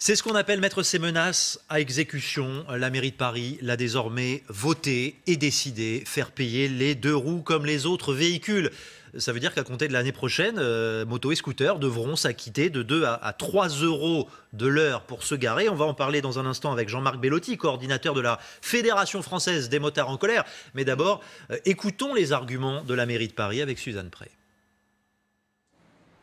C'est ce qu'on appelle mettre ses menaces à exécution. La mairie de Paris l'a désormais voté et décidé, faire payer les deux roues comme les autres véhicules. Ça veut dire qu'à compter de l'année prochaine, moto et scooters devront s'acquitter de 2 à 3 euros de l'heure pour se garer. On va en parler dans un instant avec Jean-Marc Bellotti, coordinateur de la Fédération française des motards en colère. Mais d'abord, écoutons les arguments de la mairie de Paris avec Suzanne Prey.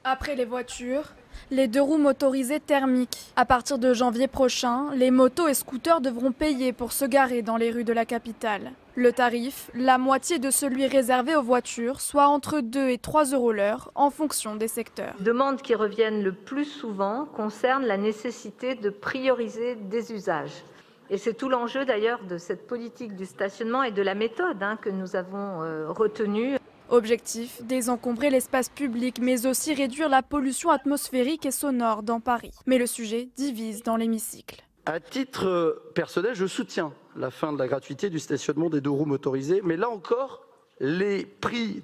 Après les voitures, les deux roues motorisées thermiques. À partir de janvier prochain, les motos et scooters devront payer pour se garer dans les rues de la capitale. Le tarif, la moitié de celui réservé aux voitures, soit entre 2 et 3 euros l'heure en fonction des secteurs. Les demandes qui reviennent le plus souvent concernent la nécessité de prioriser des usages. Et c'est tout l'enjeu d'ailleurs de cette politique du stationnement et de la méthode que nous avons retenue. Objectif, désencombrer l'espace public, mais aussi réduire la pollution atmosphérique et sonore dans Paris. Mais le sujet divise dans l'hémicycle. À titre personnel, je soutiens la fin de la gratuité du stationnement des deux roues motorisées, mais là encore, les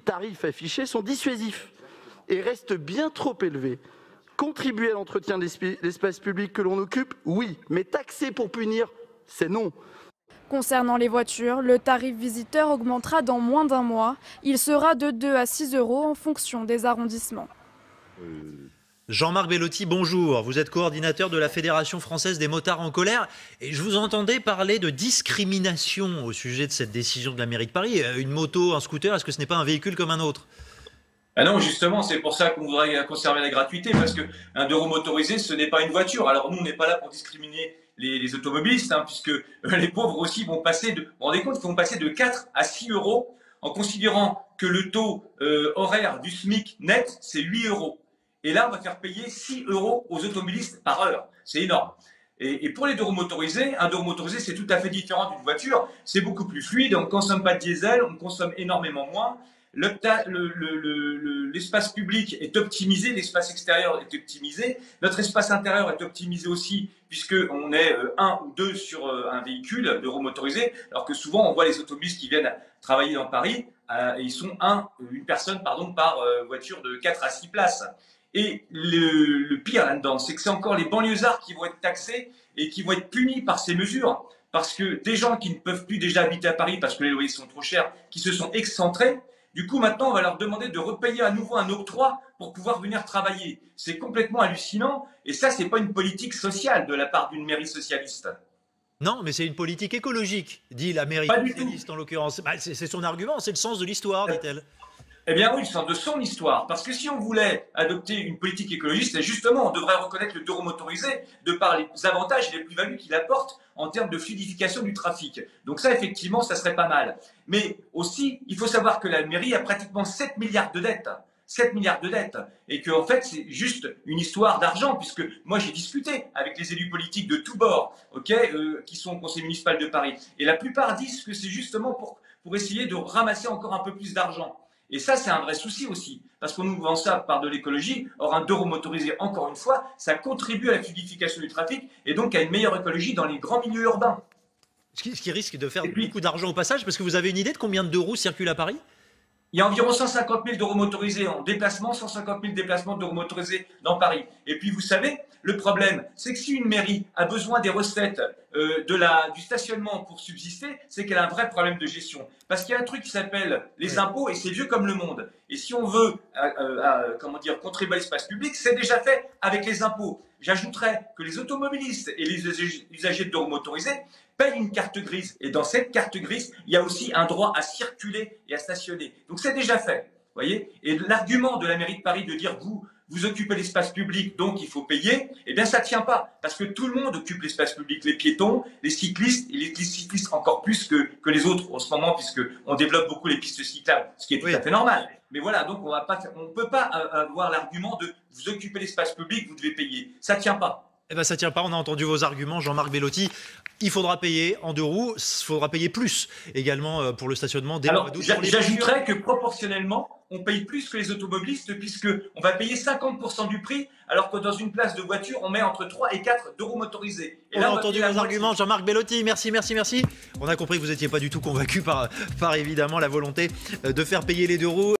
tarifs affichés sont dissuasifs et restent bien trop élevés. Contribuer à l'entretien de l'espace public que l'on occupe, oui, mais taxer pour punir, c'est non. Concernant les voitures, le tarif visiteur augmentera dans moins d'un mois. Il sera de 2 à 6 euros en fonction des arrondissements. Jean-Marc Bellotti, bonjour. Vous êtes coordinateur de la Fédération française des motards en colère. Et je vous entendais parler de discrimination au sujet de cette décision de la mairie de Paris. Une moto, un scooter, est-ce que ce n'est pas un véhicule comme un autre ? Ah non, justement, c'est pour ça qu'on voudrait conserver la gratuité, parce qu'un deux roues motorisé, ce n'est pas une voiture. Alors nous, on n'est pas là pour discriminer les automobilistes, puisque les pauvres aussi vont passer vous vous rendez compte qu'ils vont passer de 4 à 6 euros en considérant que le taux horaire du SMIC net, c'est 8 euros. Et là, on va faire payer 6 euros aux automobilistes par heure. C'est énorme. Et pour les deux roues motorisés, un deux roues motorisé, c'est tout à fait différent d'une voiture. C'est beaucoup plus fluide, on ne consomme pas de diesel, on consomme énormément moins. L'espace public est optimisé, l'espace extérieur est optimisé, notre espace intérieur est optimisé aussi puisqu'on est un ou deux sur un véhicule de roues motorisé, alors que souvent on voit les automobilistes qui viennent travailler dans Paris, et ils sont une personne par voiture de 4 à 6 places. Et le pire là-dedans, c'est que c'est encore les banlieusards qui vont être taxés et qui vont être punis par ces mesures. Parce que des gens qui ne peuvent plus déjà habiter à Paris parce que les loyers sont trop chers, qui se sont excentrés, du coup, maintenant, on va leur demander de repayer à nouveau un octroi pour pouvoir venir travailler. C'est complètement hallucinant. Et ça, c'est pas une politique sociale de la part d'une mairie socialiste. Non, mais c'est une politique écologique, dit la mairie socialiste en l'occurrence. C'est son argument, c'est le sens de l'histoire, dit-elle. Eh bien oui, le sens de son histoire. Parce que si on voulait adopter une politique écologiste, justement, on devrait reconnaître le deux roues motorisé de par les avantages et les plus-values qu'il apporte en termes de fluidification du trafic. Donc ça, effectivement, ça serait pas mal. Mais aussi, il faut savoir que la mairie a pratiquement 7 milliards de dettes. 7 milliards de dettes. Et qu'en fait, c'est juste une histoire d'argent, puisque moi, j'ai discuté avec les élus politiques de tous bords, qui sont au conseil municipal de Paris. Et la plupart disent que c'est justement pour essayer de ramasser encore un peu plus d'argent. Et ça, c'est un vrai souci aussi, parce qu'on nous vend ça par de l'écologie. Or, un deux roues motorisé, encore une fois, ça contribue à la fluidification du trafic et donc à une meilleure écologie dans les grands milieux urbains. Ce qui risque de faire beaucoup d'argent au passage, parce que vous avez une idée de combien de deux roues circulent à Paris ? Il y a environ 150 000 deux roues motorisés en déplacement, 150 000 déplacements de deux roues motorisés dans Paris. Et puis, vous savez, le problème, c'est que si une mairie a besoin des recettes du stationnement pour subsister, c'est qu'elle a un vrai problème de gestion. Parce qu'il y a un truc qui s'appelle les impôts et c'est vieux comme le monde. Et si on veut contribuer à l'espace public, c'est déjà fait avec les impôts. J'ajouterais que les automobilistes et les usagers de deux roues motorisés payent une carte grise. Et dans cette carte grise, il y a aussi un droit à circuler et à stationner. Donc c'est déjà fait. Voyez. Et l'argument de la mairie de Paris de dire vous occupez l'espace public, donc il faut payer, eh bien ça ne tient pas. Parce que tout le monde occupe l'espace public, les piétons, les cyclistes, et les cyclistes encore plus que les autres en ce moment, puisqu'on développe beaucoup les pistes cyclables, ce qui est tout à fait normal. Mais voilà, donc on ne peut pas avoir l'argument de vous occupez l'espace public, vous devez payer. Ça ne tient pas. Eh bien, ça ne tient pas, on a entendu vos arguments, Jean-Marc Bellotti. Il faudra payer en deux roues, il faudra payer plus également pour le stationnement des mois d'août. J'ajouterais que proportionnellement, on paye plus que les automobilistes puisqu'on va payer 50% du prix alors que dans une place de voiture, on met entre 3 et 4 deux roues motorisées. Et on là, a entendu vos arguments, Jean-Marc Bellotti, merci. On a compris que vous n'étiez pas du tout convaincu par évidemment la volonté de faire payer les deux roues.